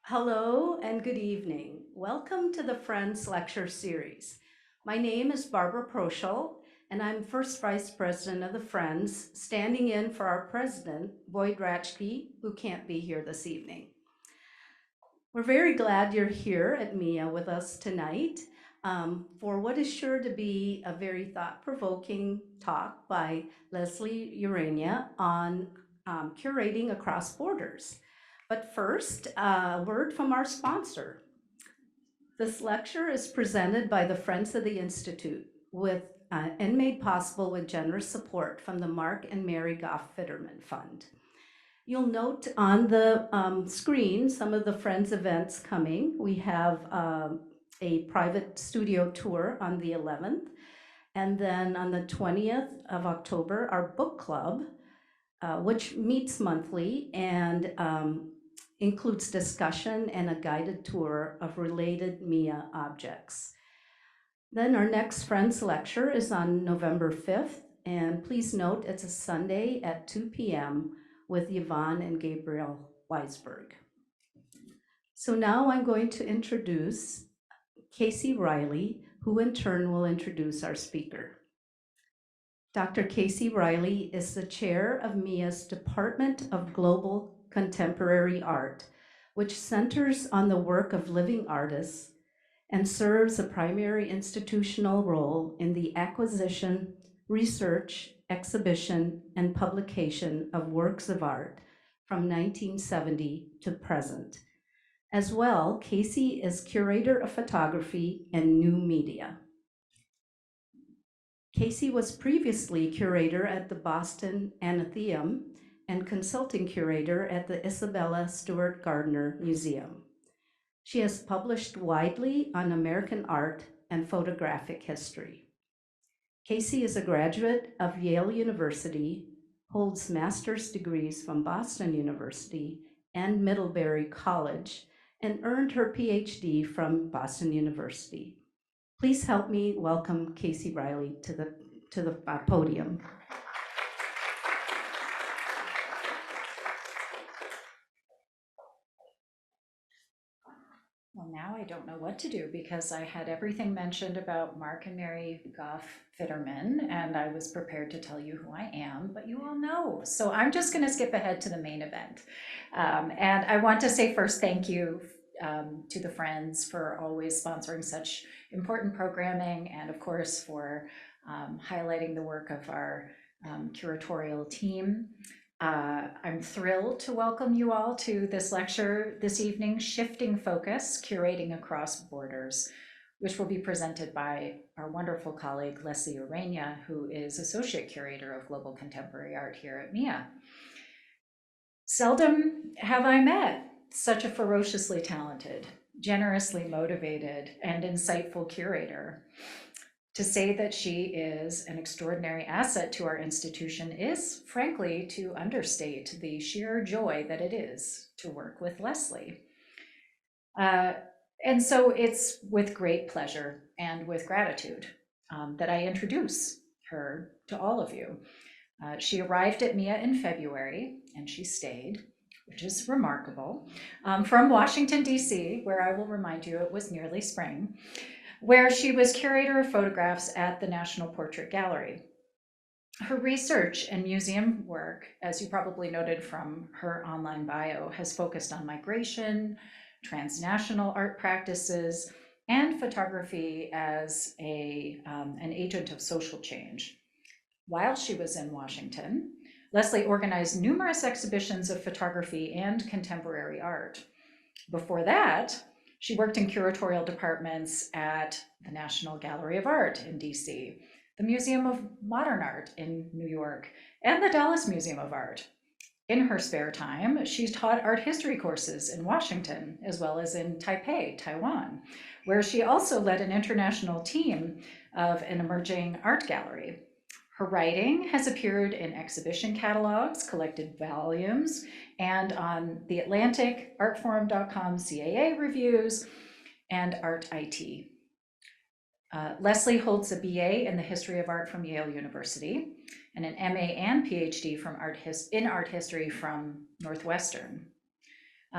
Hello and good evening. Welcome to the Friends Lecture Series. My name is Barbara Proschel, and I'm First Vice President of the Friends, standing in for our President, Boyd Ratchke, who can't be here this evening. We're very glad you're here at MIA with us tonight for what is sure to be a very thought-provoking talk by Leslie Ureña on curating across borders. But first, a word from our sponsor. This lecture is presented by the Friends of the Institute and made possible with generous support from the Mark and Mary Goff Fiterman Fund. You'll note on the screen some of the Friends events coming. We have a private studio tour on the 11th, and then on the 20th of October, our book club, which meets monthly and includes discussion and a guided tour of related MIA objects. Then our next Friends lecture is on November 5th, and please note it's a Sunday at 2 p.m. with Yvonne and Gabriel Weisberg. So now I'm going to introduce Casey Riley, who in turn will introduce our speaker. Dr. Casey Riley is the chair of MIA's Department of Global Contemporary Art, which centers on the work of living artists and serves a primary institutional role in the acquisition, research, exhibition, and publication of works of art from 1970 to present. As well, Casey is curator of photography and new media. Casey was previously curator at the Boston Athenaeum and consulting curator at the Isabella Stewart Gardner Museum. She has published widely on American art and photographic history. Casey is a graduate of Yale University, holds master's degrees from Boston University and Middlebury College, and earned her PhD from Boston University. Please help me welcome Casey Riley to the podium. Well, now I don't know what to do because I had everything mentioned about Mark and Mary Goff Fiterman, and I was prepared to tell you who I am, but you all know. So I'm just going to skip ahead to the main event. And I want to say first, thank you to the Friends for always sponsoring such important programming, and of course for highlighting the work of our curatorial team. I'm thrilled to welcome you all to this lecture this evening, Shifting Focus, Curating Across Borders, which will be presented by our wonderful colleague, Leslie Ureña, who is Associate Curator of Global Contemporary Art here at MIA. Seldom have I met such a ferociously talented, generously motivated, and insightful curator. To say that she is an extraordinary asset to our institution is, frankly, to understate the sheer joy that it is to work with Leslie. And so it's with great pleasure and with gratitude that I introduce her to all of you. She arrived at MIA in February, and she stayed, which is remarkable, from Washington, D.C., where I will remind you it was nearly spring, where she was curator of photographs at the National Portrait Gallery. Her research and museum work, as you probably noted from her online bio, has focused on migration, transnational art practices, and photography as an agent of social change. While she was in Washington, Leslie organized numerous exhibitions of photography and contemporary art. Before that, she worked in curatorial departments at the National Gallery of Art in DC, the Museum of Modern Art in New York, and the Dallas Museum of Art. In her spare time, she's taught art history courses in Washington, as well as in Taipei, Taiwan, where she also led an international team of an emerging art gallery. Her writing has appeared in exhibition catalogs, collected volumes, and on The Atlantic, artforum.com, CAA reviews, and Art IT. Leslie holds a BA in the history of art from Yale University and an MA and PhD in art history from Northwestern.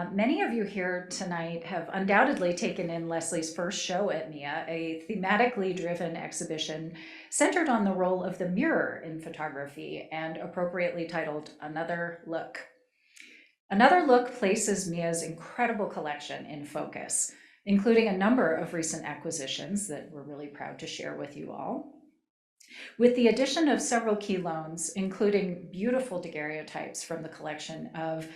Many of you here tonight have undoubtedly taken in Leslie's first show at MIA, a thematically driven exhibition centered on the role of the mirror in photography and appropriately titled Another Look. Another Look places MIA's incredible collection in focus, including a number of recent acquisitions that we're really proud to share with you all. With the addition of several key loans, including beautiful daguerreotypes from the collection of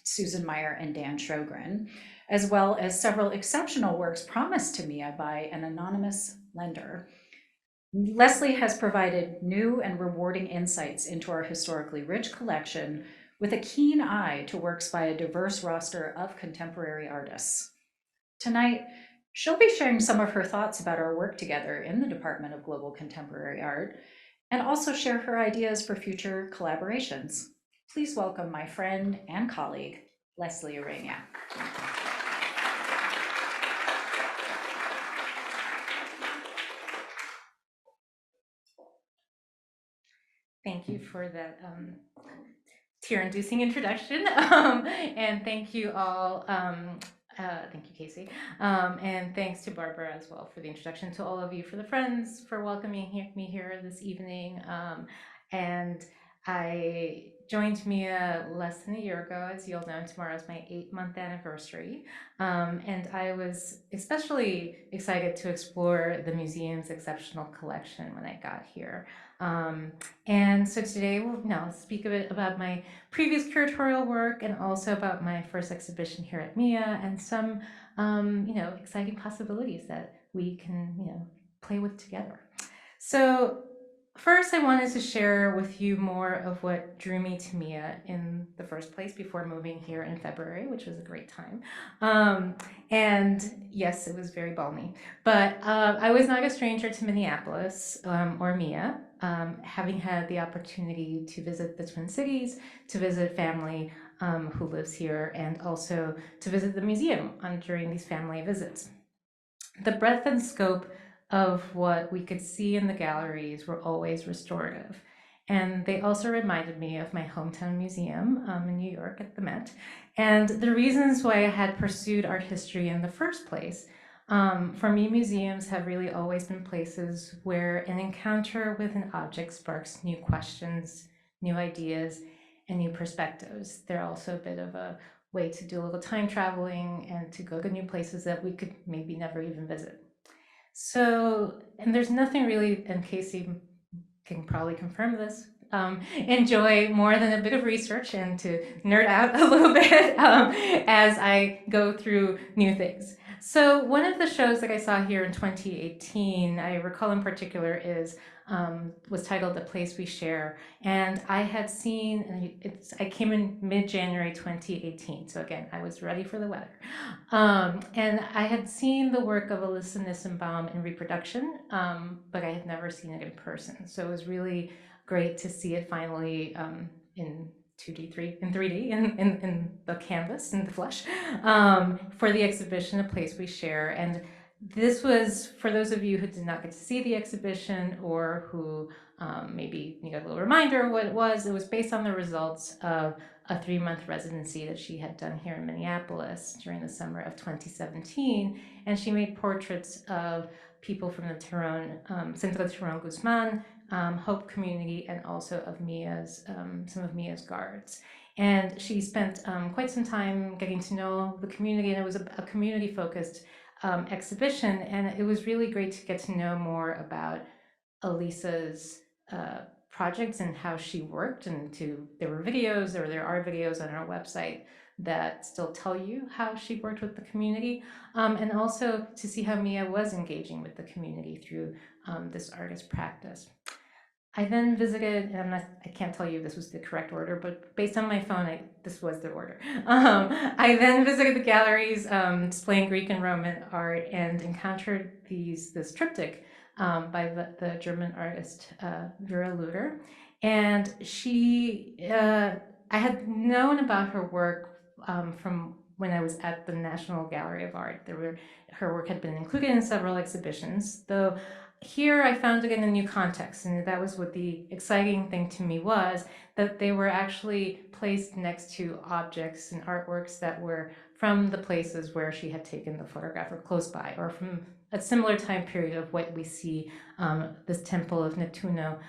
Susan Meyer and Dan Sjogren, as well as several exceptional works promised to MIA by an anonymous lender, Leslie has provided new and rewarding insights into our historically rich collection with a keen eye to works by a diverse roster of contemporary artists. Tonight, she'll be sharing some of her thoughts about our work together in the Department of Global Contemporary Art and also share her ideas for future collaborations. Please welcome my friend and colleague, Leslie Ureña. Thank you for that tear-inducing introduction, and thank you all. Thank you, Casey, and thanks to Barbara as well for the introduction, to all of you, for the friends, for welcoming me here this evening. And I joined MIA less than a year ago. As you'll know, tomorrow is my 8-month anniversary, and I was especially excited to explore the museum's exceptional collection when I got here. And so today we'll speak a bit about my previous curatorial work and also about my first exhibition here at MIA and some, exciting possibilities that we can, play with together. So first, I wanted to share with you more of what drew me to MIA in the first place before moving here in February, which was a great time. And yes, it was very balmy, but I was not a stranger to Minneapolis or MIA, having had the opportunity to visit the Twin Cities, to visit family who lives here, and also to visit the museum during these family visits. The breadth and scope of what we could see in the galleries were always restorative. And they also reminded me of my hometown museum in New York at the Met, and the reasons why I had pursued art history in the first place. For me, museums have really always been places where an encounter with an object sparks new questions, new ideas, and new perspectives. They're also a bit of a way to do a little time traveling and to go to new places that we could maybe never even visit. So, and there's nothing really, and Casey can probably confirm this, enjoy more than a bit of research and to nerd out a little bit as I go through new things. So one of the shows that I saw here in 2018, I recall in particular, was titled "The Place We Share," and I had seen, and I came in mid-January 2018, so again, I was ready for the weather, and I had seen the work of Alyssa Nissenbaum in reproduction, but I had never seen it in person, so it was really great to see it finally in 2D, 3D, in the canvas, in the flesh, for the exhibition, A Place We Share. And this was, for those of you who did not get to see the exhibition or who maybe need a little reminder of what it was based on the results of a 3-month residency that she had done here in Minneapolis during the summer of 2017. And she made portraits of people from the Centro Tyrone Guzman, Hope community, and also of some of MIA's guards. And she spent quite some time getting to know the community, and it was a community-focused exhibition, and it was really great to get to know more about Alyssa's projects and how she worked, and there were videos, or there are videos on our website that still tell you how she worked with the community, and also to see how MIA was engaging with the community through this artist practice. I then visited, and I can't tell you if this was the correct order, but based on my phone, this was the order. I then visited the galleries displaying Greek and Roman art and encountered this triptych by the German artist Vera Luder. And I had known about her work from when I was at the National Gallery of Art. Her work had been included in several exhibitions, though here I found again a new context, and that was what the exciting thing to me was, that they were actually placed next to objects and artworks that were from the places where she had taken the photograph or close by, or from a similar time period of what we see this temple of Nettuno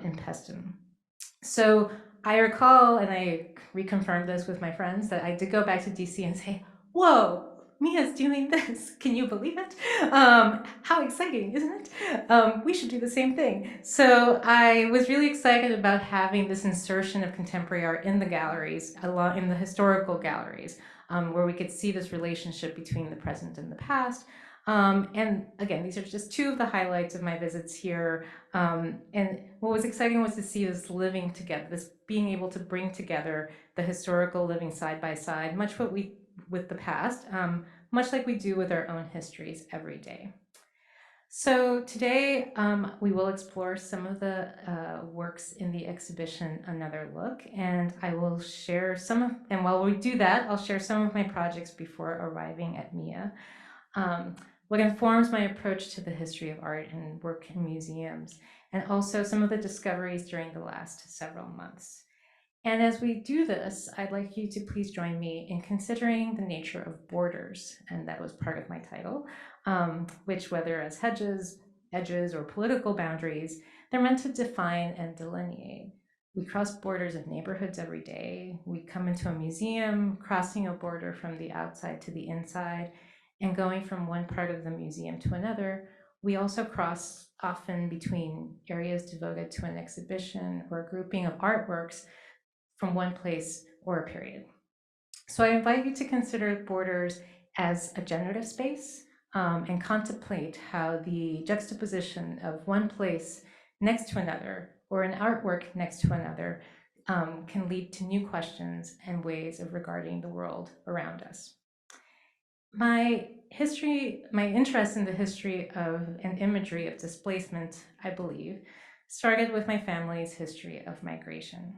in Pestum. So I recall, and I reconfirmed this with my friends, that I did go back to DC and say, whoa, Mia's doing this. Can you believe it? How exciting, isn't it? We should do the same thing. So I was really excited about having this insertion of contemporary art in the galleries, in the historical galleries, where we could see this relationship between the present and the past. And again, these are just two of the highlights of my visits here. And what was exciting was to see this living together, this being able to bring together the historical living side by side, much what we with the past, much like we do with our own histories every day. So today we will explore some of the works in the exhibition Another Look, and I will share and while we do that, I'll share some of my projects before arriving at MIA. What informs my approach to the history of art and work in museums, and also some of the discoveries during the last several months. And as we do this, I'd like you to please join me in considering the nature of borders, and that was part of my title, which, whether as hedges, edges, or political boundaries, they're meant to define and delineate. We cross borders of neighborhoods every day. We come into a museum, crossing a border from the outside to the inside, and going from one part of the museum to another. We also cross often between areas devoted to an exhibition or a grouping of artworks from one place or a period. So I invite you to consider borders as a generative space and contemplate how the juxtaposition of one place next to another or an artwork next to another can lead to new questions and ways of regarding the world around us. My interest in the history of and imagery of displacement, I believe, started with my family's history of migration.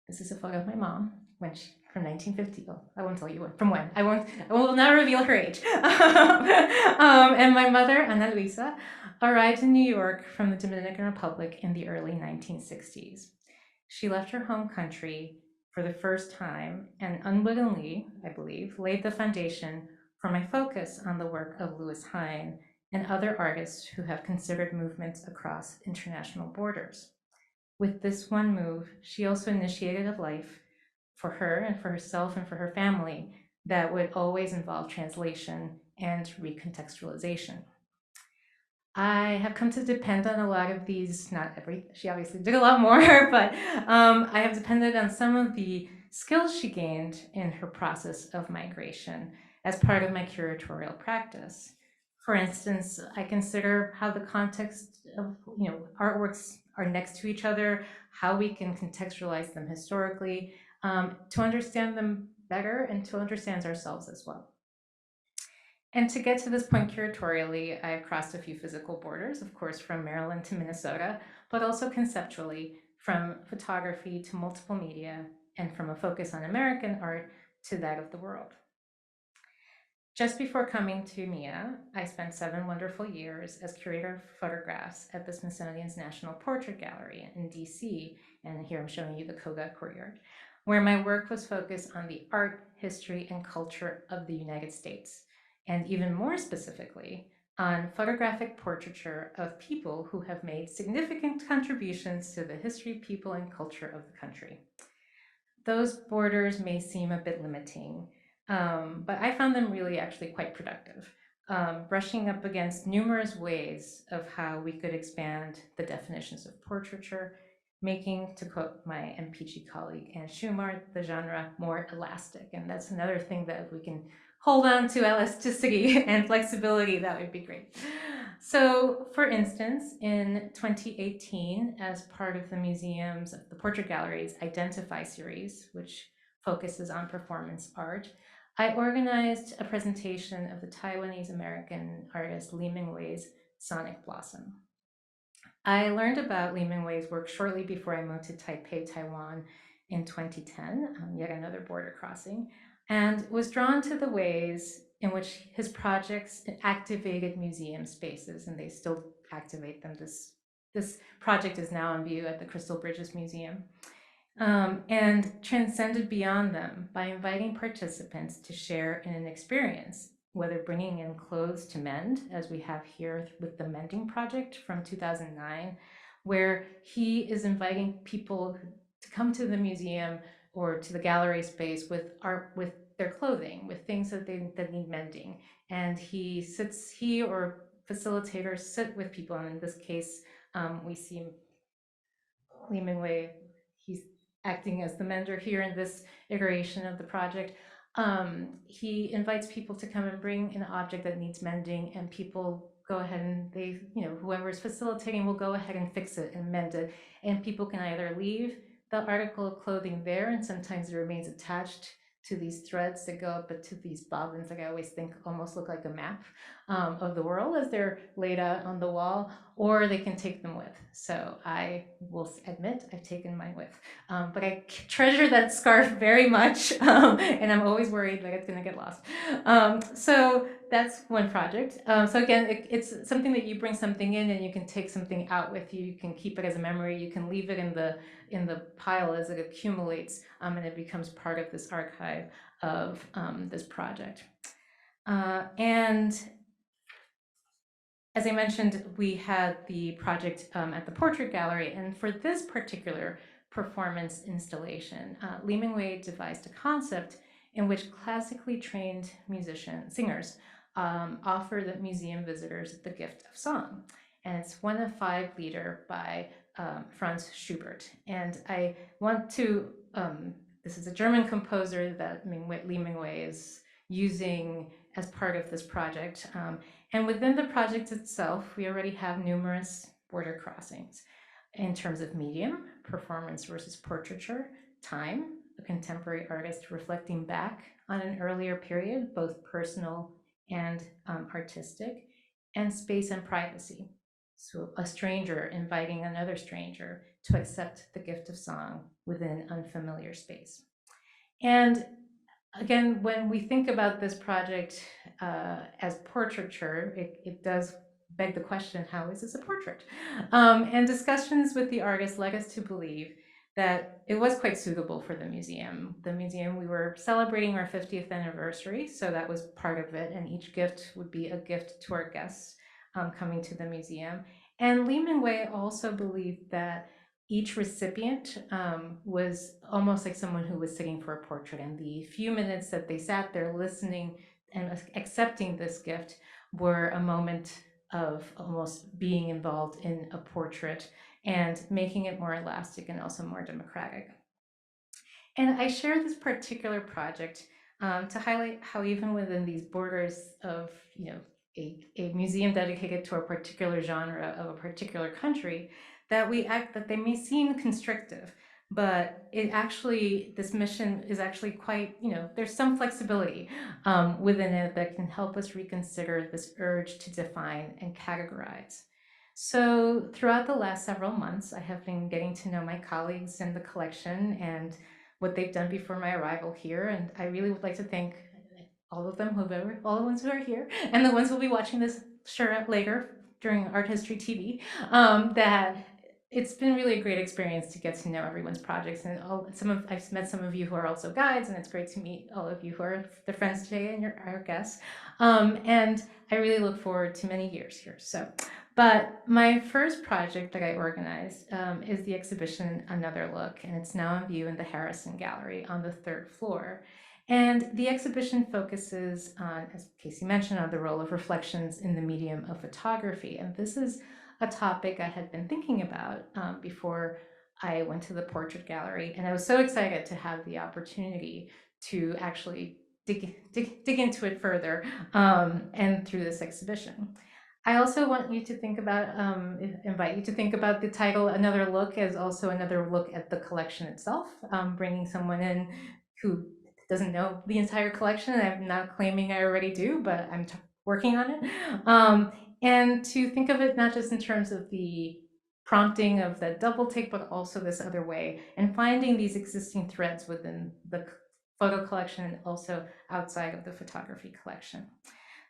This is a photo of my mom from 1950. Oh, I won't tell you from when. I will not reveal her age. And my mother, Ana Luisa, arrived in New York from the Dominican Republic in the early 1960s. She left her home country for the first time and unwittingly, I believe, laid the foundation for my focus on the work of Louis Hine and other artists who have considered movements across international borders. With this one move, she also initiated a life for her and for herself and for her family that would always involve translation and recontextualization. I have come to depend on a lot of these, she obviously did a lot more, but I have depended on some of the skills she gained in her process of migration as part of my curatorial practice. For instance, I consider how the context of artworks are next to each other, how we can contextualize them historically, to understand them better and to understand ourselves as well. And to get to this point curatorially, I've crossed a few physical borders, of course, from Maryland to Minnesota, but also conceptually from photography to multiple media and from a focus on American art to that of the world. Just before coming to MIA, I spent 7 wonderful years as curator of photographs at the Smithsonian's National Portrait Gallery in DC, and here I'm showing you the Koga courtyard, where my work was focused on the art, history, and culture of the United States, and even more specifically, on photographic portraiture of people who have made significant contributions to the history, people, and culture of the country. Those borders may seem a bit limiting, but I found them really actually quite productive, brushing up against numerous ways of how we could expand the definitions of portraiture, making, to quote my MPG colleague Anne Schumar, the genre more elastic. And that's another thing that if we can hold on to elasticity and flexibility, that would be great. So for instance, in 2018, as part of the the Portrait Gallery's Identify series, which focuses on performance art, I organized a presentation of the Taiwanese-American artist Li Mingwei's Sonic Blossom. I learned about Li Mingwei's work shortly before I moved to Taipei, Taiwan in 2010, yet another border crossing, and was drawn to the ways in which his projects activated museum spaces, and they still activate them. This project is now on view at the Crystal Bridges Museum. And transcended beyond them by inviting participants to share in an experience, whether bringing in clothes to mend, as we have here with the Mending Project from 2009, where he is inviting people to come to the museum or to the gallery space with art, with their clothing, with things that need mending. And he or facilitators sit with people, and in this case, we see Li Mingwei, he's acting as the mender here in this iteration of the project. He invites people to come and bring an object that needs mending, and people go ahead and whoever is facilitating will go ahead and fix it and mend it. And people can either leave the article of clothing there, and sometimes it remains attached to these threads that go up to these bobbins, like I always think almost look like a map of the world as they're laid out on the wall, or they can take them with. So I will admit I've taken mine with, but I treasure that scarf very much, and I'm always worried that it's gonna get lost. So that's one project. So again, it's something that you bring something in and you can take something out with you. You can keep it as a memory. You can leave it in the pile as it accumulates, and it becomes part of this archive of this project. And as I mentioned, we had the project at the Portrait Gallery, and for this particular performance installation, Li Mingwei devised a concept in which classically trained singers offer the museum visitors the gift of song. And it's 1 of 5 Lieder by Franz Schubert. And I want to, this is a German composer that Li Mingwei is using as part of this project. And within the project itself, we already have numerous border crossings in terms of medium, performance versus portraiture, time, a contemporary artist reflecting back on an earlier period, both personal and artistic, and space and privacy. So a stranger inviting another stranger to accept the gift of song within unfamiliar space. And again, when we think about this project as portraiture, it does beg the question, how is this a portrait? And discussions with the artist led us to believe that it was quite suitable for the museum. The museum, we were celebrating our 50th anniversary, so that was part of it, and each gift would be a gift to our guests coming to the museum. And Li Mingwei also believed that each recipient was almost like someone who was sitting for a portrait, and the few minutes that they sat there listening and accepting this gift were a moment of almost being involved in a portrait and making it more elastic and also more democratic. And I share this particular project to highlight how even within these borders of a museum dedicated to a particular genre of a particular country, that they may seem constrictive, but this mission is actually quite, there's some flexibility within it that can help us reconsider this urge to define and categorize. So throughout the last several months, I have been getting to know my colleagues in the collection and what they've done before my arrival here, and I really would like to thank all of them, all the ones who are here, and the ones who will be watching this later during Art History TV, that it's been really a great experience to get to know everyone's projects, and I've met some of you who are also guides, and it's great to meet all of you who are the friends today and our guests. And I really look forward to many years here. But my first project that I organized is the exhibition Another Look, and it's now on view in the Harrison Gallery on the 3rd floor. And the exhibition focuses on, as Casey mentioned, on the role of reflections in the medium of photography. And this is a topic I had been thinking about before I went to the Portrait Gallery. And I was so excited to have the opportunity to actually dig into it further and through this exhibition. I also want you to think about, invite you to think about the title Another Look as also another look at the collection itself, bringing someone in who doesn't know the entire collection. I'm not claiming I already do, but I'm working on it. And to think of it not just in terms of the prompting of the double take, but also this other way, and finding these existing threads within the photo collection and also outside of the photography collection.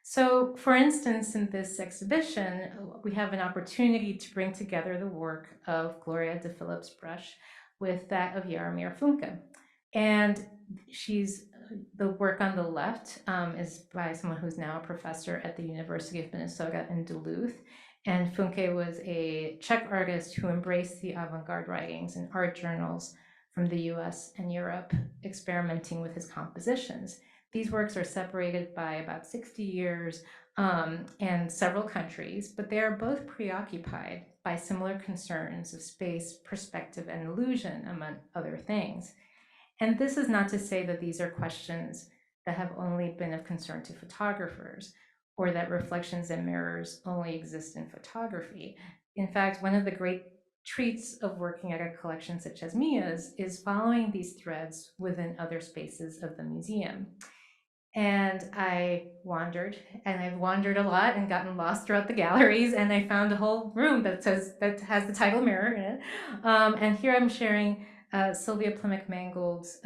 So, for instance, in this exhibition, we have an opportunity to bring together the work of Gloria de Philip's brush with that of Jaromir Funke. And the work on the left is by someone who's now a professor at the University of Minnesota in Duluth. And Funke was a Czech artist who embraced the avant-garde writings in art journals from the US and Europe, experimenting with his compositions. These works are separated by about 60 years and several countries, but they are both preoccupied by similar concerns of space, perspective, and illusion, among other things. And this is not to say that these are questions that have only been of concern to photographers, or that reflections and mirrors only exist in photography. In fact, one of the great treats of working at a collection such as Mia's is following these threads within other spaces of the museum. And I wandered, and I've wandered a lot and gotten lost throughout the galleries, and I found a whole room that has the title Mirror in it. And here I'm sharing Sylvia Plymouth-Mangold's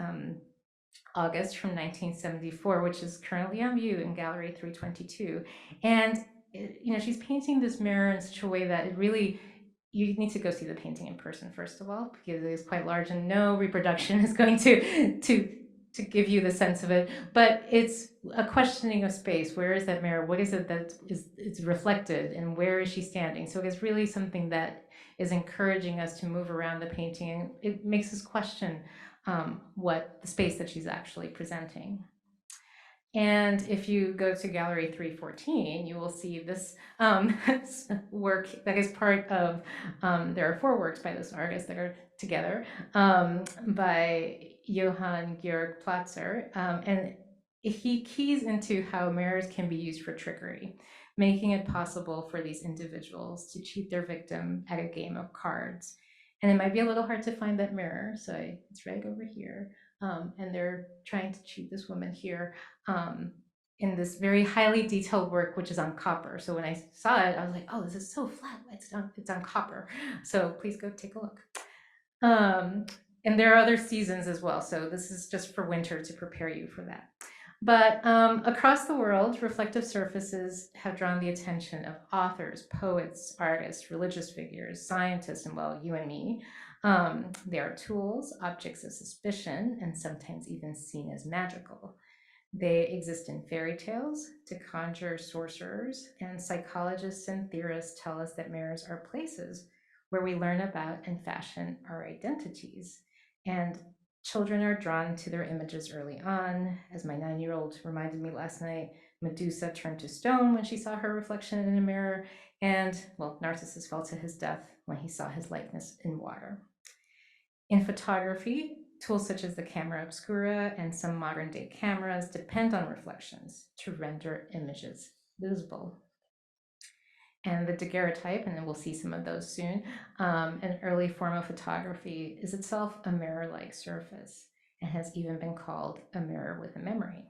August from 1974, which is currently on view in Gallery 322. And she's painting this mirror in such a way that it really, you need to go see the painting in person, first of all, because it is quite large and no reproduction is going to give you the sense of it. But it's a questioning of space. Where is that mirror? What is it that is reflected, and where is she standing? So it's really something that is encouraging us to move around the painting. It makes us question what the space that she's actually presenting. And if you go to Gallery 314, you will see this work that is part of, there are 4 works by this artist that are together, by Johann Georg Platzer. And he keys into how mirrors can be used for trickery, making it possible for these individuals to cheat their victim at a game of cards. And it might be a little hard to find that mirror, so it's right over here. And they're trying to cheat this woman here in this very highly detailed work, which is on copper. So when I saw it, I was like, oh, this is so flat. It's on copper. So please go take a look. And there are other seasons as well. So this is just for winter to prepare you for that. But across the world, reflective surfaces have drawn the attention of authors, poets, artists, religious figures, scientists, and well, you and me. They are tools, objects of suspicion, and sometimes even seen as magical. They exist in fairy tales to conjure sorcerers, and psychologists and theorists tell us that mirrors are places where we learn about and fashion our identities. And children are drawn to their images early on. As my 9-year-old reminded me last night, Medusa turned to stone when she saw her reflection in a mirror, and, well, Narcissus fell to his death when he saw his likeness in water. In photography, tools such as the camera obscura and some modern day cameras depend on reflections to render images visible. And the daguerreotype, and we'll see some of those soon, an early form of photography, is itself a mirror-like surface and has even been called a mirror with a memory.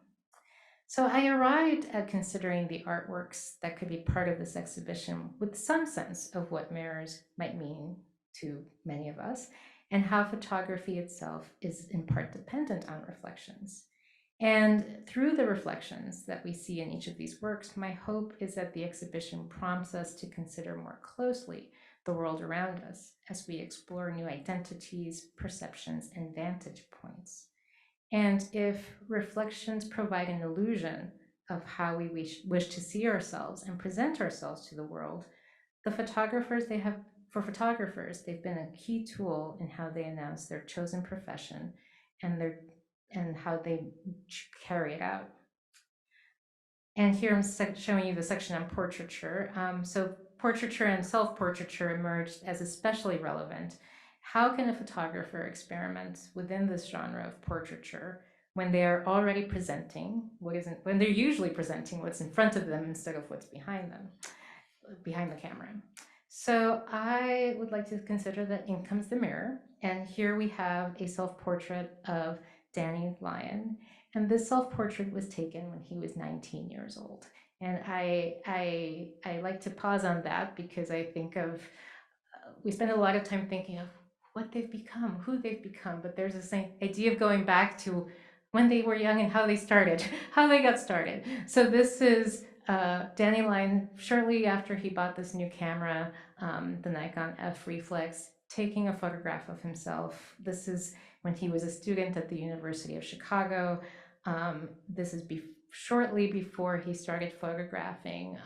So I arrived at considering the artworks that could be part of this exhibition with some sense of what mirrors might mean to many of us, and how photography itself is in part dependent on reflections. And through the reflections that we see in each of these works, my hope is that the exhibition prompts us to consider more closely the world around us as we explore new identities, perceptions, and vantage points. And if reflections provide an illusion of how we wish to see ourselves and present ourselves to the world, for photographers, they've been a key tool in how they announce their chosen profession and how they carry it out. And here I'm showing you the section on portraiture. So portraiture and self-portraiture emerged as especially relevant. How can a photographer experiment within this genre of portraiture when they are already presenting when they're usually presenting what's in front of them instead of what's behind them, behind the camera? So I would like to consider that in comes the mirror. And here we have a self-portrait of Danny Lyon. And this self-portrait was taken when he was 19 years old. And I like to pause on that because I think of, we spend a lot of time thinking of what they've become, who they've become, but there's this idea of going back to when they were young and how they started, how they got started. So this is Dandelion, shortly after he bought this new camera, the Nikon F Reflex, taking a photograph of himself. This is when he was a student at the University of Chicago. This is shortly before he started photographing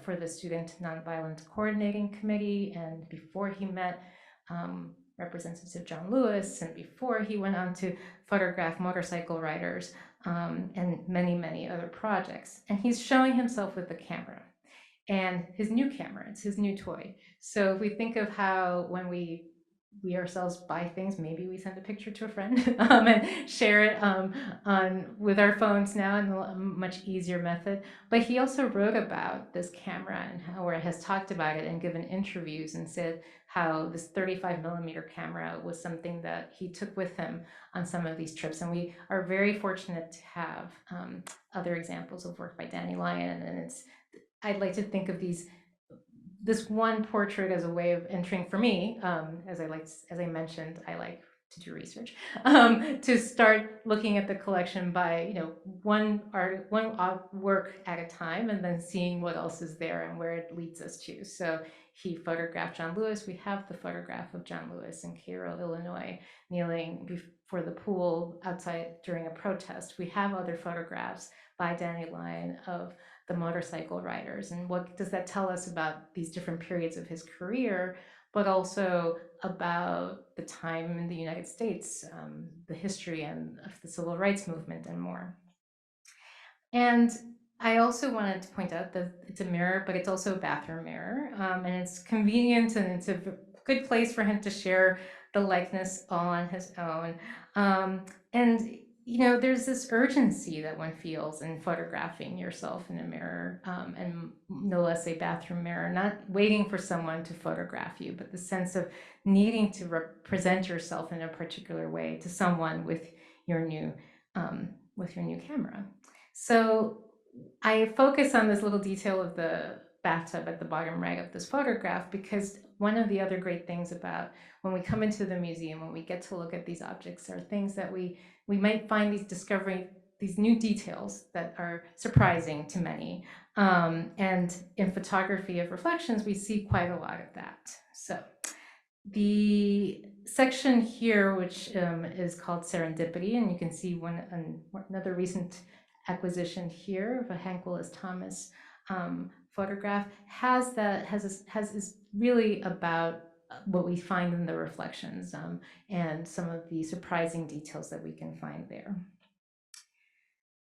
for the Student Nonviolent Coordinating Committee, and before he met Representative John Lewis, and before he went on to photograph motorcycle riders and many, many other projects. And he's showing himself with the camera and his new camera, it's his new toy. So if we think of how when we ourselves buy things, maybe we send a picture to a friend and share it with our phones now in a much easier method. But he also wrote about this camera and how, or has talked about it and given interviews and said how this 35mm camera was something that he took with him on some of these trips. And we are very fortunate to have other examples of work by Dandelion. And I'd like to think of this one portrait as a way of entering for me, as I mentioned, I like to do research, to start looking at the collection by one work at a time, and then seeing what else is there and where it leads us to. So he photographed John Lewis. We have the photograph of John Lewis in Cairo, Illinois, kneeling before the pool outside during a protest. We have other photographs by Dandelion of the motorcycle riders, and what does that tell us about these different periods of his career, but also about the time in the United States, the history and of the civil rights movement, and more. And I also wanted to point out that it's a mirror, but it's also a bathroom mirror, and it's convenient, and it's a good place for him to share the likeness all on his own. And there's this urgency that one feels in photographing yourself in a mirror, and no less a bathroom mirror, not waiting for someone to photograph you, but the sense of needing to represent yourself in a particular way to someone with your new camera. So I focus on this little detail of the bathtub at the bottom right of this photograph, because one of the other great things about when we come into the museum, when we get to look at these objects, are things that we might find these new details that are surprising to many. And in photography of reflections, we see quite a lot of that. So the section here, which is called Serendipity, and you can see another recent acquisition here of a Hank Willis Thomas photograph, is really about what we find in the reflections and some of the surprising details that we can find there.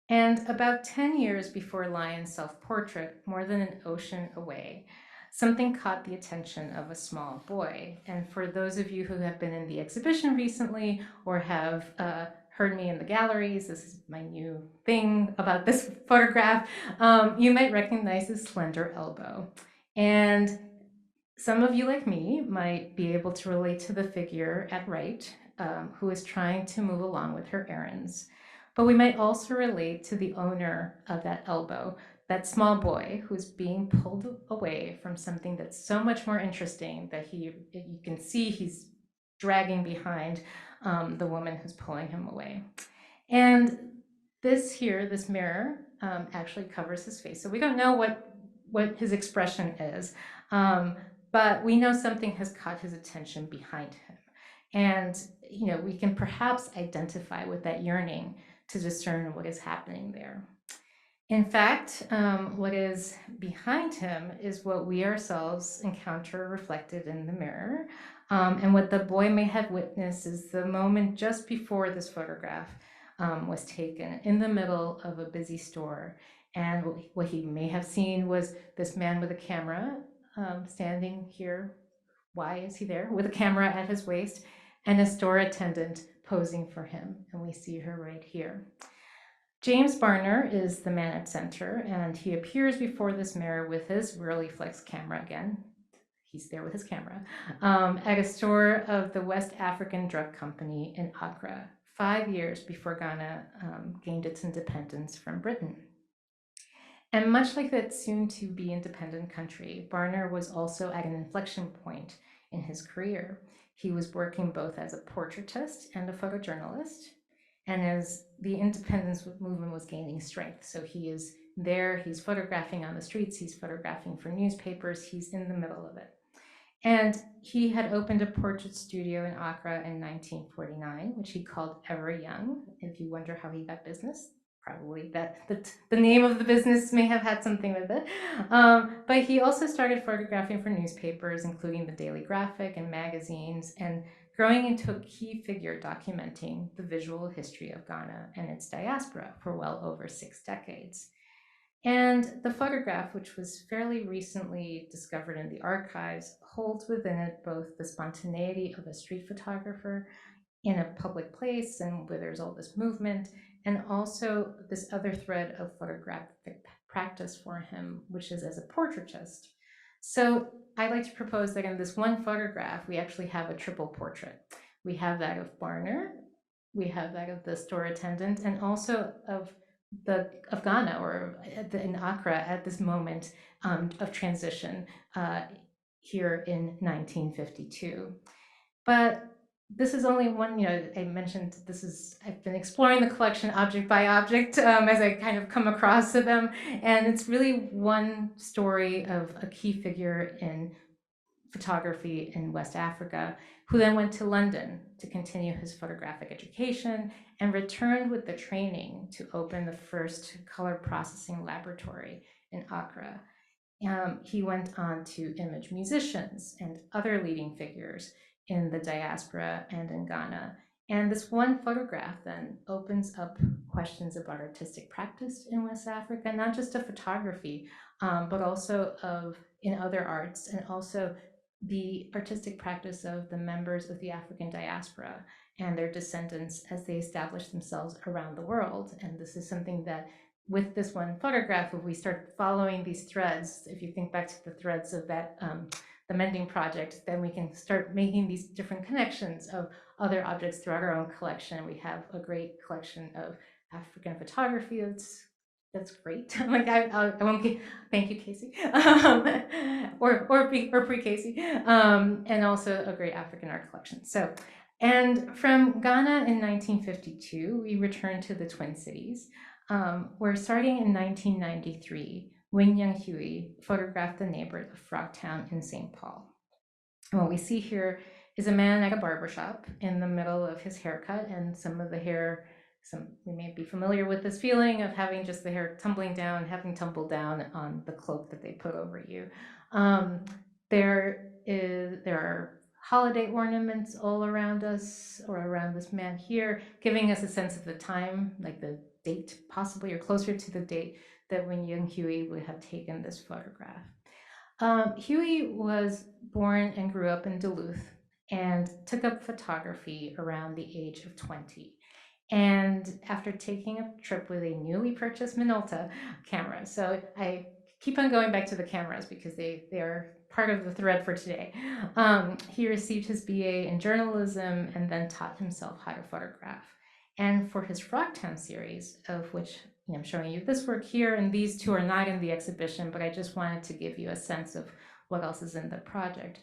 And about 10 years before Lyon's self-portrait, more than an ocean away, something caught the attention of a small boy. And for those of you who have been in the exhibition recently or have heard me in the galleries, this is my new thing about this photograph, you might recognize his slender elbow. And some of you, like me, might be able to relate to the figure at right, who is trying to move along with her errands. But we might also relate to the owner of that elbow, that small boy who's being pulled away from something that's so much more interesting that you can see he's dragging behind the woman who's pulling him away. And this mirror actually covers his face. So we don't know what his expression is, but we know something has caught his attention behind him. And we can perhaps identify with that yearning to discern what is happening there. In fact, what is behind him is what we ourselves encounter reflected in the mirror. And what the boy may have witnessed is the moment just before this photograph was taken, in the middle of a busy store. And what he may have seen was this man with a camera standing here. Why is he there? With a camera at his waist, and a store attendant posing for him. And we see her right here. James Barner is the man at center, and he appears before this mirror with his Rolleiflex camera again. He's there with his camera, at a store of the West African Drug Company in Accra, 5 years before Ghana gained its independence from Britain. And much like that soon-to-be independent country, Barner was also at an inflection point in his career. He was working both as a portraitist and a photojournalist, and as the independence movement was gaining strength. So he is there, he's photographing on the streets, he's photographing for newspapers, he's in the middle of it. And he had opened a portrait studio in Accra in 1949, which he called Ever Young. If you wonder how he got business, probably that the name of the business may have had something with it. But he also started photographing for newspapers, including the Daily Graphic and magazines, and growing into a key figure documenting the visual history of Ghana and its diaspora for well over 6 decades. And the photograph, which was fairly recently discovered in the archives, holds within it both the spontaneity of a street photographer in a public place and where there's all this movement, and also this other thread of photographic practice for him, which is as a portraitist. So I like to propose that in this one photograph, we actually have a triple portrait. We have that of Barner, we have that of the store attendant, and also of Ghana, or in Accra at this moment of transition here in 1952. But this is only one, I mentioned I've been exploring the collection object by object as I kind of come across to them. And it's really one story of a key figure in photography in West Africa, who then went to London to continue his photographic education and returned with the training to open the first color processing laboratory in Accra. He went on to image musicians and other leading figures in the diaspora and in Ghana. And this one photograph then opens up questions about artistic practice in West Africa, not just of photography, but also in other arts, and also the artistic practice of the members of the African diaspora and their descendants as they establish themselves around the world. And this is something that, with this one photograph, if we start following these threads, if you think back to the threads of that, the Mending Project, then we can start making these different connections of other objects throughout our own collection. We have a great collection of African photography that's great. Like I won't get, thank you, Casey, or pre-Casey, and also a great African art collection. So, and from Ghana in 1952, we returned to the Twin Cities, where starting in 1993, Wing Young Huey photographed the neighborhood of Frogtown in St. Paul. And what we see here is a man at a barbershop in the middle of his haircut, and some of the hair, we may be familiar with this feeling of having just the hair tumbling down, having tumbled down on the cloak that they put over you. There are holiday ornaments all around us, or around this man here, giving us a sense of the time, like the date possibly, or closer to the date that when young Huey would have taken this photograph. Huey was born and grew up in Duluth and took up photography around the age of 20. And after taking a trip with a newly purchased Minolta camera, so I keep on going back to the cameras because they are part of the thread for today. He received his BA in journalism and then taught himself how to photograph. And for his Frogtown series, of which I'm showing you this work here, and these two are not in the exhibition, but I just wanted to give you a sense of what else is in the project.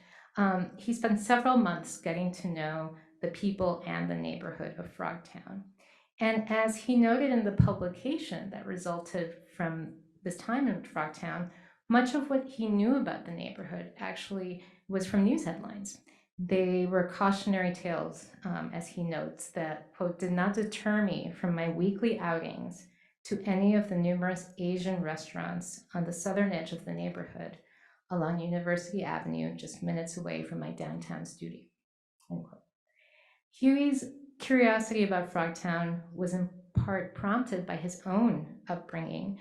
He spent several months getting to know the people and the neighborhood of Frogtown. And as he noted in the publication that resulted from this time in Frogtown, much of what he knew about the neighborhood actually was from news headlines. They were cautionary tales, as he notes, that, quote, did not deter me from my weekly outings to any of the numerous Asian restaurants on the southern edge of the neighborhood along University Avenue, just minutes away from my downtown studio, end quote. Huey's curiosity about Frogtown was in part prompted by his own upbringing,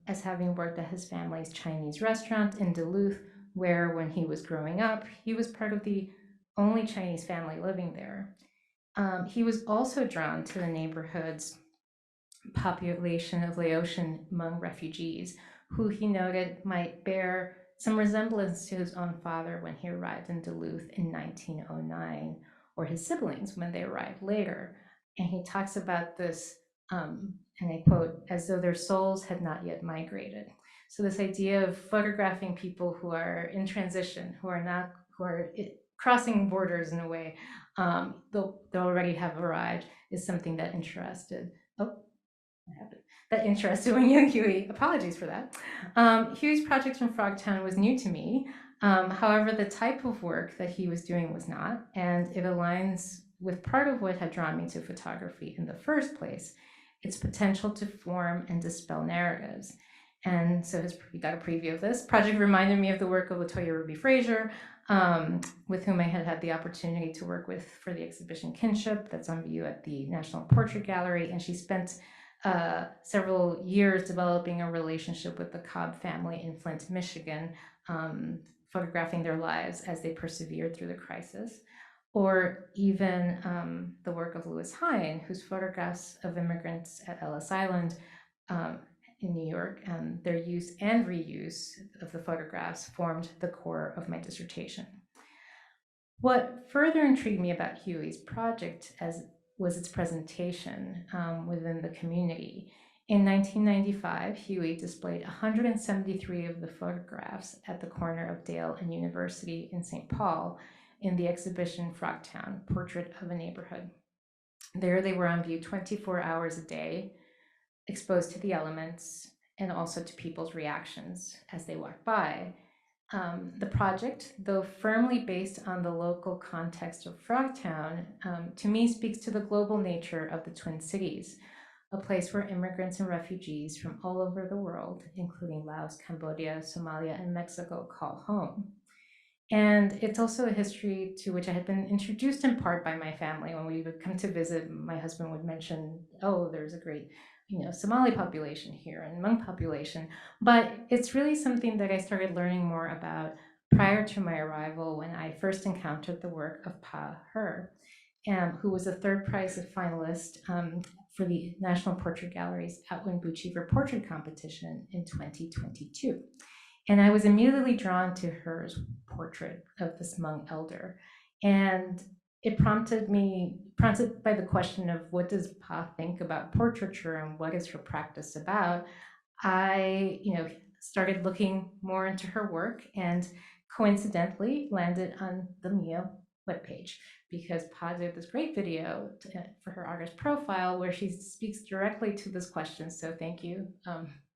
as having worked at his family's Chinese restaurant in Duluth, where when he was growing up, he was part of the only Chinese family living there. He was also drawn to the neighborhood's population of Laotian Hmong refugees, who he noted might bear some resemblance to his own father when he arrived in Duluth in 1909, or his siblings when they arrived later. And he talks about this, and I quote, as though their souls had not yet migrated. So this idea of photographing people who are in transition, who are crossing borders in a way, they'll already have arrived, is something that interested. Oh, that interested in young Huey. Apologies for that. Huey's project from Frogtown was new to me. However, the type of work that he was doing was not, and it aligns with part of what had drawn me to photography in the first place, its potential to form and dispel narratives. And so you got a preview of this. Project reminded me of the work of Latoya Ruby Frazier, with whom I had the opportunity to work with for the exhibition Kinship that's on view at the National Portrait Gallery. And she spent several years developing a relationship with the Cobb family in Flint, Michigan, photographing their lives as they persevered through the crisis. Or even the work of Louis Hine, whose photographs of immigrants at Ellis Island in New York, and their use and reuse of the photographs formed the core of my dissertation. What further intrigued me about Huey's project was its presentation within the community. In 1995, Huey displayed 173 of the photographs at the corner of Dale and University in St. Paul in the exhibition Frogtown, Portrait of a Neighborhood. There they were on view 24 hours a day, exposed to the elements and also to people's reactions as they walked by. The project, though firmly based on the local context of Frogtown, to me speaks to the global nature of the Twin Cities, a place where immigrants and refugees from all over the world, including Laos, Cambodia, Somalia, and Mexico, call home. And it's also a history to which I had been introduced in part by my family. When we would come to visit, my husband would mention, oh, there's a great Somali population here and Hmong population. But it's really something that I started learning more about prior to my arrival when I first encountered the work of Pa Her, who was a third prize finalist for the National Portrait Gallery's Outwin Buchiever Portrait Competition in 2022. And I was immediately drawn to her portrait of this Hmong elder. And it prompted by the question of what does Pa think about portraiture and what is her practice about, I started looking more into her work and coincidentally landed on the Mia webpage because Pa did this great video for her artist profile where she speaks directly to this question. So thank you,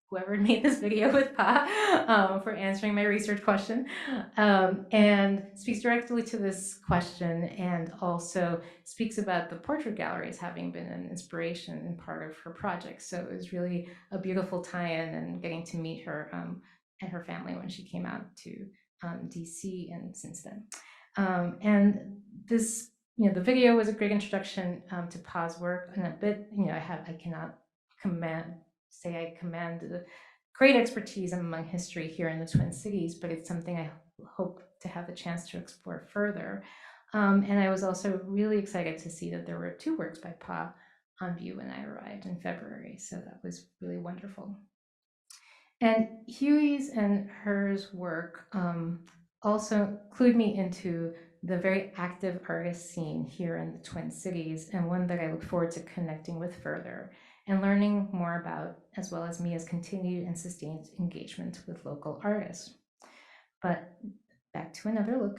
whoever made this video with Pa, for answering my research question, and speaks directly to this question and also speaks about the portrait gallery as having been an inspiration and part of her project. So it was really a beautiful tie-in and getting to meet her and her family when she came out to DC and since then. And this, the video was a great introduction to Pa's work, and a bit, I cannot say I command great expertise in Hmong history here in the Twin Cities, but it's something I hope to have a chance to explore further. And I was also really excited to see that there were 2 works by Pa on view when I arrived in February, so that was really wonderful. And Huey's and hers work also clued me into the very active artist scene here in the Twin Cities, and one that I look forward to connecting with further and learning more about, as well as Mia's continued and sustained engagement with local artists. But back to another look.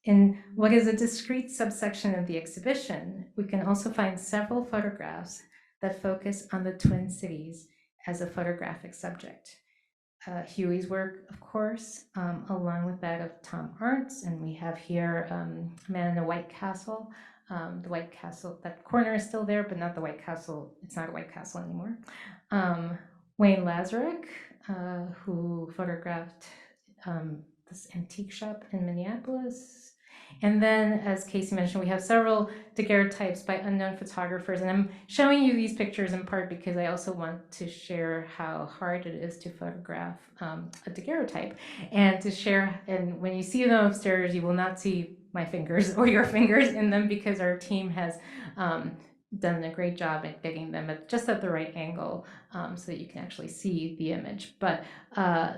In what is a discrete subsection of the exhibition, we can also find several photographs that focus on the Twin Cities as a photographic subject. Huey's work, of course, along with that of Tom Arndt's, and we have here A Man in a White Castle. The White Castle, that corner is still there, but not the White Castle. It's not a White Castle anymore. Wayne Lazarek, who photographed this antique shop in Minneapolis. And then, as Casey mentioned, we have several daguerreotypes by unknown photographers. And I'm showing you these pictures in part because I also want to share how hard it is to photograph a daguerreotype. And to share, and when you see them upstairs, you will not see my fingers or your fingers in them because our team has done a great job at getting them just at the right angle so that you can actually see the image. But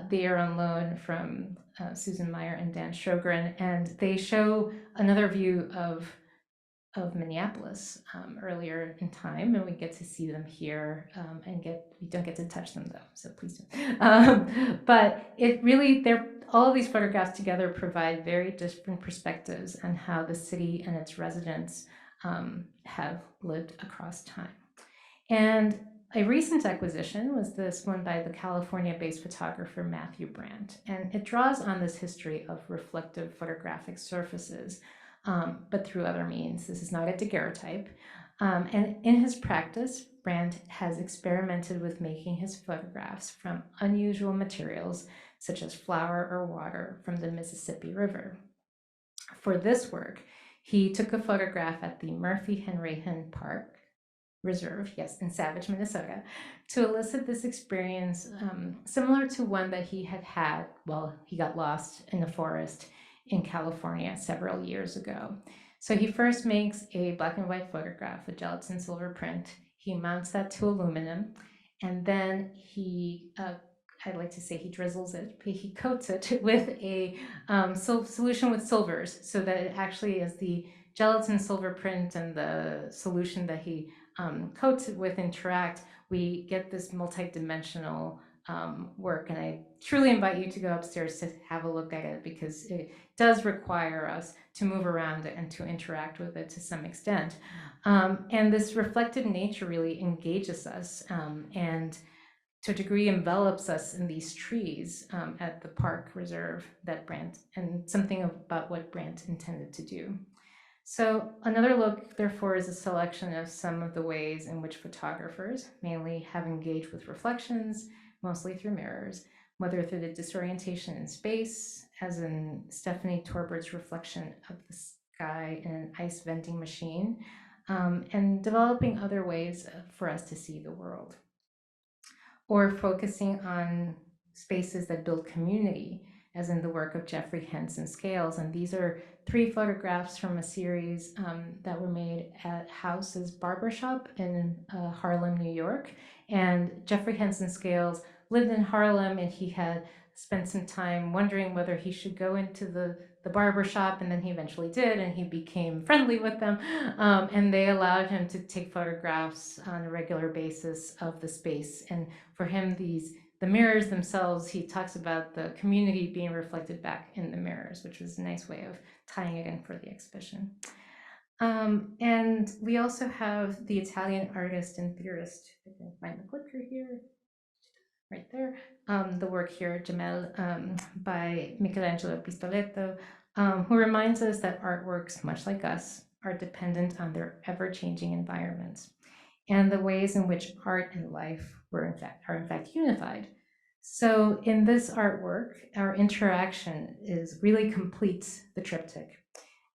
they are on loan from Susan Meyer and Dan Sjogren, and they show another view of Minneapolis earlier in time, and we get to see them here and we don't get to touch them though, so please don't. But it really, all of these photographs together provide very different perspectives on how the city and its residents have lived across time. And A recent acquisition was this one by the California-based photographer Matthew Brandt, and it draws on this history of reflective photographic surfaces, but through other means. This is not a daguerreotype. And in his practice, Brandt has experimented with making his photographs from unusual materials, such as flour or water from the Mississippi River. For this work, he took a photograph at the Murphy-Henrihan Park Reserve, yes, in Savage, Minnesota, to elicit this experience similar to one that he had while he got lost in the forest in California several years ago. So he first makes a black and white photograph, a gelatin silver print. He mounts that to aluminum, and then he, I'd like to say he drizzles it, but he coats it with a solution with silvers so that it actually is the gelatin silver print and the solution that he coats it with interact, we get this multi-dimensional work. And I truly invite you to go upstairs to have a look at it, because it does require us to move around it and to interact with it to some extent. And this reflective nature really engages us and to a degree envelops us in these trees at the park reserve that Brandt, and something about what Brandt intended to do. So another look, therefore, is a selection of some of the ways in which photographers mainly have engaged with reflections, mostly through mirrors, whether through the disorientation in space, as in Stephanie Torbert's reflection of the sky in an ice vending machine, and developing other ways for us to see the world. Or focusing on spaces that build community, as in the work of Jeffrey Henson Scales. And these are 3 photographs from a series that were made at House's Barbershop in Harlem, New York. And Jeffrey Henson Scales lived in Harlem, and he had spent some time wondering whether he should go into the barbershop, and then he eventually did, and he became friendly with them. And they allowed him to take photographs on a regular basis of the space. And for him, the mirrors themselves, he talks about the community being reflected back in the mirrors, which was a nice way of tying it in for the exhibition. And we also have the Italian artist and theorist, I can find the clicker here, right there, the work here, Gemelle, by Michelangelo Pistoletto, who reminds us that artworks, much like us, are dependent on their ever-changing environments, and the ways in which art and life are in fact unified. So in this artwork, our interaction really completes the triptych,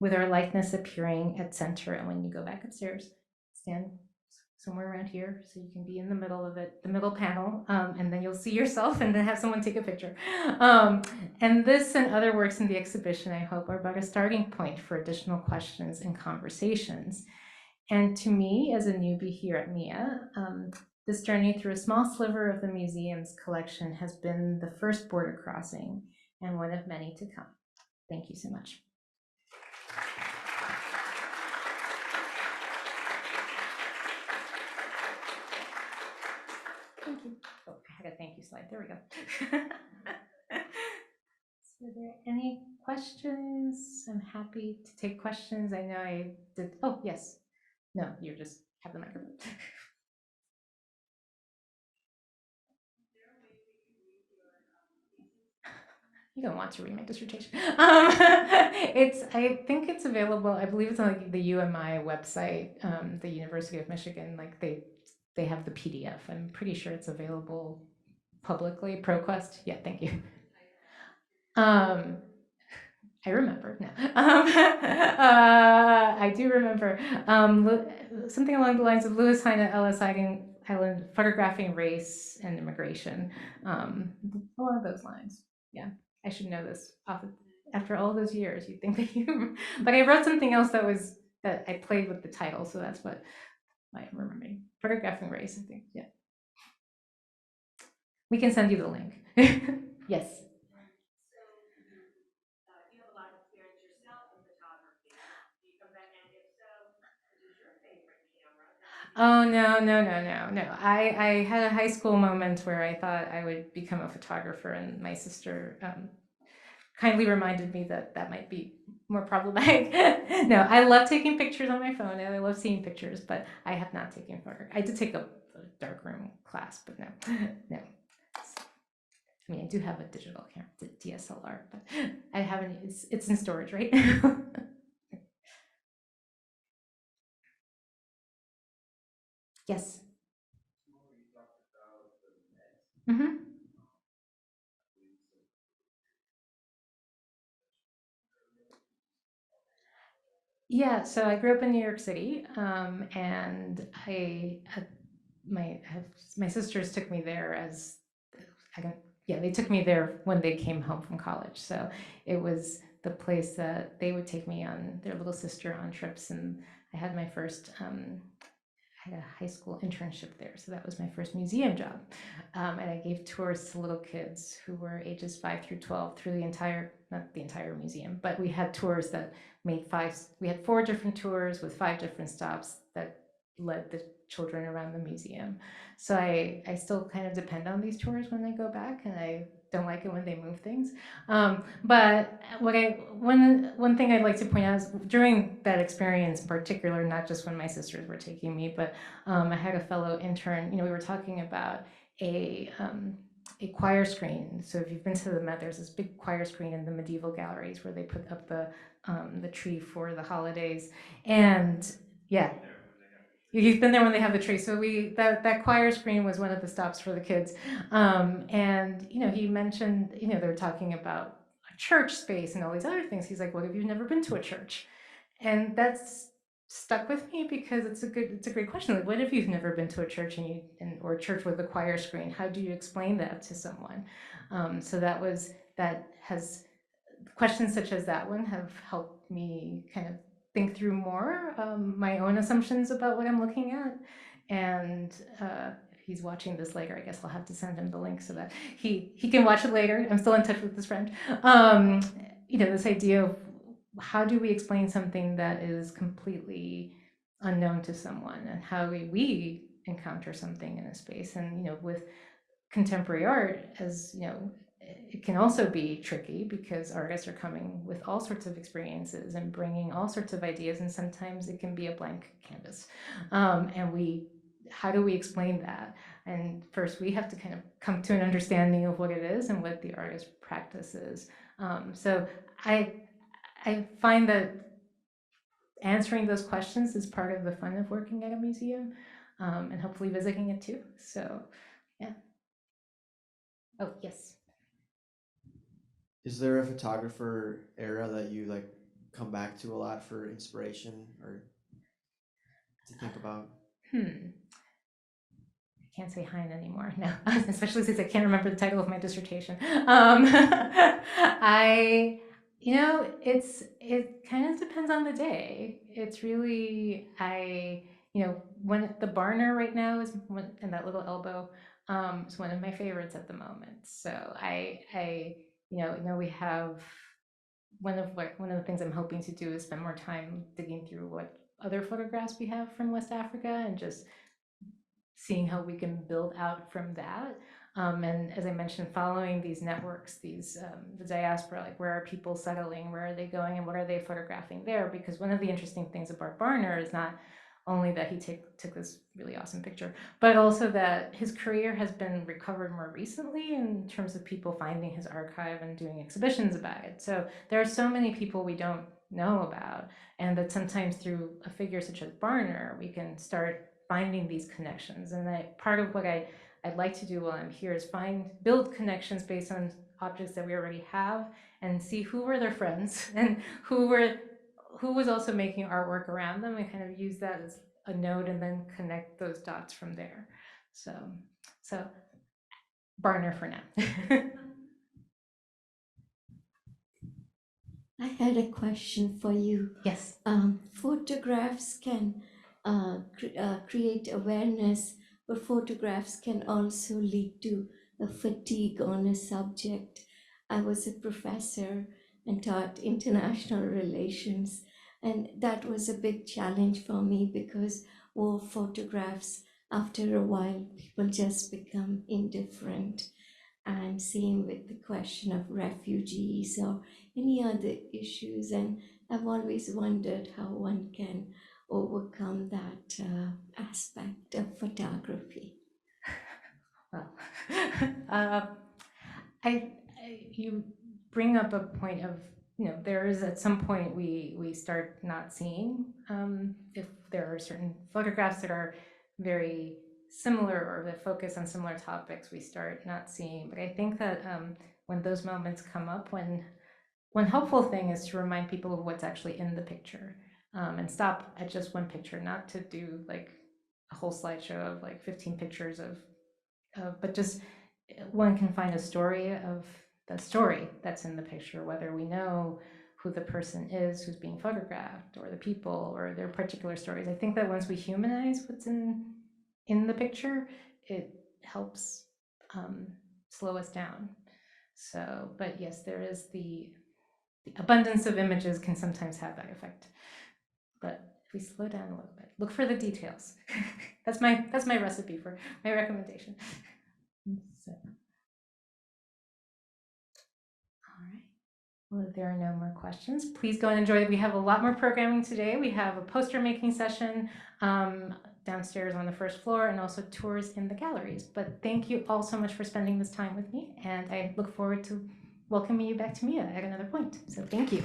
with our likeness appearing at center. And when you go back upstairs, stand somewhere around here so you can be in the middle of it, the middle panel, and then you'll see yourself and then have someone take a picture. And this and other works in the exhibition, I hope, are about a starting point for additional questions and conversations. And to me, as a newbie here at MIA, this journey through a small sliver of the museum's collection has been the first border crossing, and one of many to come. Thank you so much. Thank you. Oh, I had a thank you slide. There we go. So are there any questions? I'm happy to take questions. I know I did. Oh, yes. No, you just have the microphone. You don't want to read my dissertation. I think it's available. I believe it's on like the UMI website, the University of Michigan. Like they have the PDF. I'm pretty sure it's available publicly. ProQuest. Yeah, thank you. I remember. No, I do remember something along the lines of Louis Heine, Ellis Island, photographing race and immigration, along those lines. Yeah, I should know this after all those years. You'd think that you, but I wrote something else that I played with the title, so that's what I'm remembering. Photographing race, I think. Yeah, we can send you the link. Yes. Oh, no. I had a high school moment where I thought I would become a photographer, and my sister kindly reminded me that that might be more problematic. No, I love taking pictures on my phone, and I love seeing pictures, but I have not taken photographs. I did take a darkroom class, but no, no. I mean, I do have a digital camera, DSLR, but I haven't. It's in storage right now. Yes. Mm-hmm. Yeah, so I grew up in New York City, and my sisters took me there as I don't, yeah, they took me there when they came home from college. So it was the place that they would take me on their little sister on trips, and I had my first I had a high school internship there, so that was my first museum job. And I gave tours to little kids who were ages 5 through 12 through the entire, not the entire museum, but we had tours that we had 4 different tours with 5 different stops that led the children around the museum. So I still kind of depend on these tours when I go back, and I don't like it when they move things. But one thing I'd like to point out is during that experience in particular, not just when my sisters were taking me, but I had a fellow intern. We were talking about a choir screen. So if you've been to the Met, there's this big choir screen in the medieval galleries where they put up the tree for the holidays, and yeah. You've been there when they have the tree. So that choir screen was one of the stops for the kids. And he mentioned, they were talking about a church space and all these other things. He's like, what if you've never been to a church? And that's stuck with me because it's a great question. Like, what if you've never been to a church or a church with a choir screen? How do you explain that to someone? So that has questions such as that one have helped me kind of think through more my own assumptions about what I'm looking at. And if he's watching this later, I guess I'll have to send him the link so that he can watch it later. I'm still in touch with this friend. This idea of how do we explain something that is completely unknown to someone, and how we encounter something in a space. And with contemporary art, as it can also be tricky because artists are coming with all sorts of experiences and bringing all sorts of ideas, and sometimes it can be a blank canvas. And how do we explain that? And first, we have to kind of come to an understanding of what it is and what the artist practice is. So I find that answering those questions is part of the fun of working at a museum, and hopefully visiting it too. So, yeah. Oh, yes. Is there a photographer era that you like come back to a lot for inspiration or to think about? I can't say Hein anymore, no, especially since I can't remember the title of my dissertation. It kind of depends on the day. It's really, when the Barner right now and that little elbow is one of my favorites at the moment. So we have one of the things I'm hoping to do is spend more time digging through what other photographs we have from West Africa and just seeing how we can build out from that. And as I mentioned, following these networks, the diaspora, like where are people settling, where are they going, and what are they photographing there? Because one of the interesting things about Barner is not only that he took this really awesome picture, but also that his career has been recovered more recently in terms of people finding his archive and doing exhibitions about it. So there are so many people we don't know about, and that sometimes through a figure such as Barner, we can start finding these connections. And part of what I'd like to do while I'm here is build connections based on objects that we already have, and see who were their friends and who was also making artwork around them, and kind of use that as a node and then connect those dots from there. So Barner for now. I had a question for you. Yes. Photographs can create awareness, but photographs can also lead to a fatigue on a subject. I was a professor and taught international relations, and that was a big challenge for me because war photographs, after a while, people just become indifferent. And same with the question of refugees or any other issues. And I've always wondered how one can overcome that aspect of photography? Well, uh, you bring up a point of, there is at some point we start not seeing if there are certain photographs that are very similar or that focus on similar topics, we start not seeing. But I think that when those moments come up, one helpful thing is to remind people of what's actually in the picture, and stop at just one picture, not to do like a whole slideshow of like 15 pictures but just one can find a story of the story that's in the picture, whether we know who the person is who's being photographed, or the people, or their particular stories. I think that once we humanize what's in the picture, it helps slow us down. So, but yes, there is the abundance of images can sometimes have that effect. But if we slow down a little bit, look for the details. That's my recipe for my recommendation. So, all right. Well, if there are no more questions, please go and enjoy. We have a lot more programming today. We have a poster making session downstairs on the first floor, and also tours in the galleries. But thank you all so much for spending this time with me, and I look forward to welcoming you back to MIA at another point. So thank you.